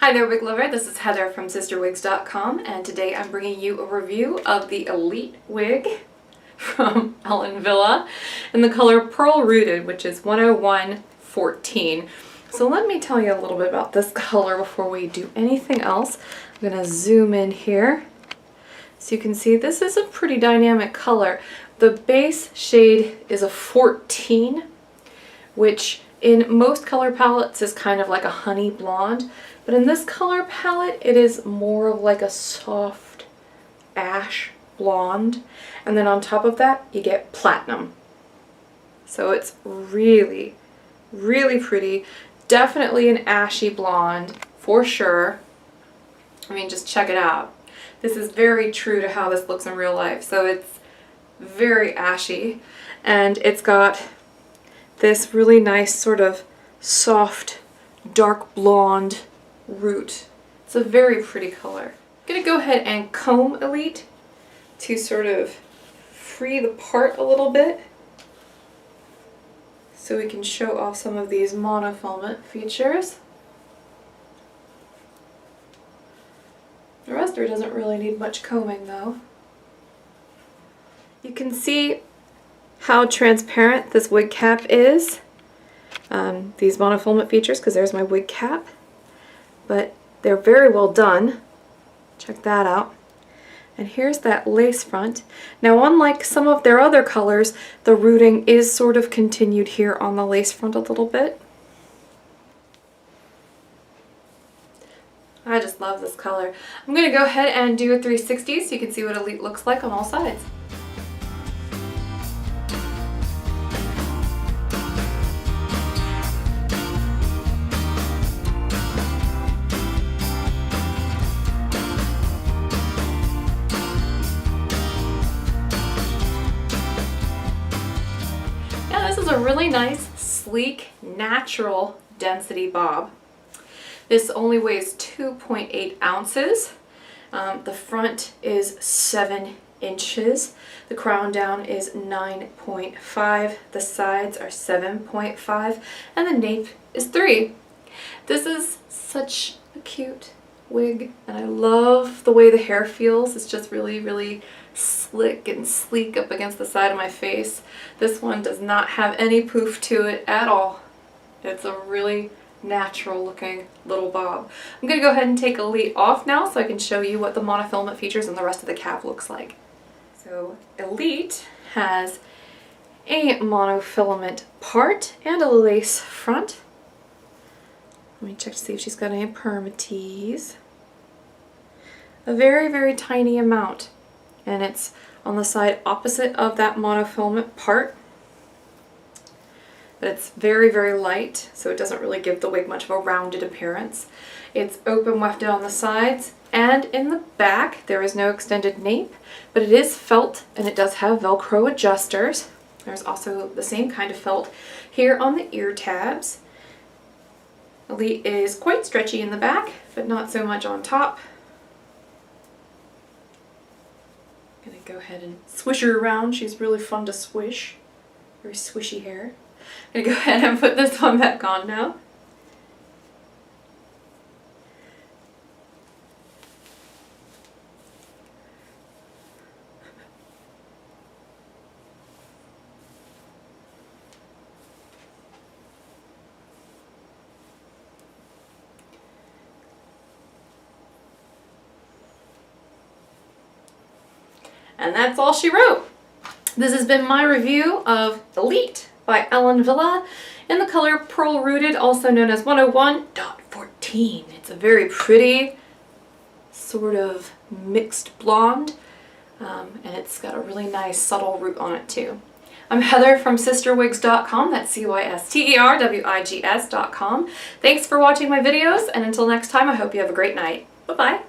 Hi there, wig lover. This is Heather from CysterWigs.com, and today I'm bringing you a review of the Elite wig from Wille in the color Pearl Rooted, which is 10114. So let me tell you a little bit about this color before we do anything else. I'm going to zoom in here so you can see this is a pretty dynamic color. The base shade is a 14, which in most color palettes is kind of like a honey blonde, but in this color palette it is more of like a soft ash blonde, and then on top of that you get platinum. So it's really, really pretty. Definitely an ashy blonde for sure. I mean, just check it out. This is very true to how this looks in real life. So it's very ashy, and it's got this really nice sort of soft dark blonde root. It's a very pretty color. I'm gonna go ahead and comb Elite to sort of free the part a little bit so we can show off some of these monofilament features. The rest of her doesn't really need much combing though. You can see how transparent this wig cap is. These monofilament features, because there's my wig cap. But they're very well done. Check that out. And here's that lace front. Now, unlike some of their other colors, the rooting is sort of continued here on the lace front a little bit. I just love this color. I'm going to go ahead and do a 360 so you can see what Elite looks like on all sides. This is a really nice, sleek, natural density bob. This only weighs 2.8 ounces. The front is 7 inches. The crown down is 9.5. The sides are 7.5. And the nape is 3. This is such a cute wig, and I love the way the hair feels. It's just really, really slick and sleek up against the side of my face. This one does not have any poof to it at all. It's a really natural looking little bob. I'm going to go ahead and take Elite off now so I can show you what the monofilament features and the rest of the cap looks like. So Elite has a monofilament part and a lace front. Let me check to see if she's got any permatease. A very, very tiny amount. And it's on the side opposite of that monofilament part. But it's very, very light, so it doesn't really give the wig much of a rounded appearance. It's open wefted on the sides, and in the back there is no extended nape, but it is felt and it does have Velcro adjusters. There's also the same kind of felt here on the ear tabs. Elite is quite stretchy in the back, but not so much on top. I'm gonna go ahead and swish her around. She's really fun to swish. Very swishy hair. I'm gonna go ahead and put this one back on now. And that's all she wrote. This has been my review of Elite by Wille in the color Pearl Rooted, also known as 101.14. It's a very pretty sort of mixed blonde, and it's got a really nice subtle root on it too. I'm Heather from CysterWigs.com, that's CysterWigs.com. Thanks for watching my videos, and until next time, I hope you have a great night. Bye-bye.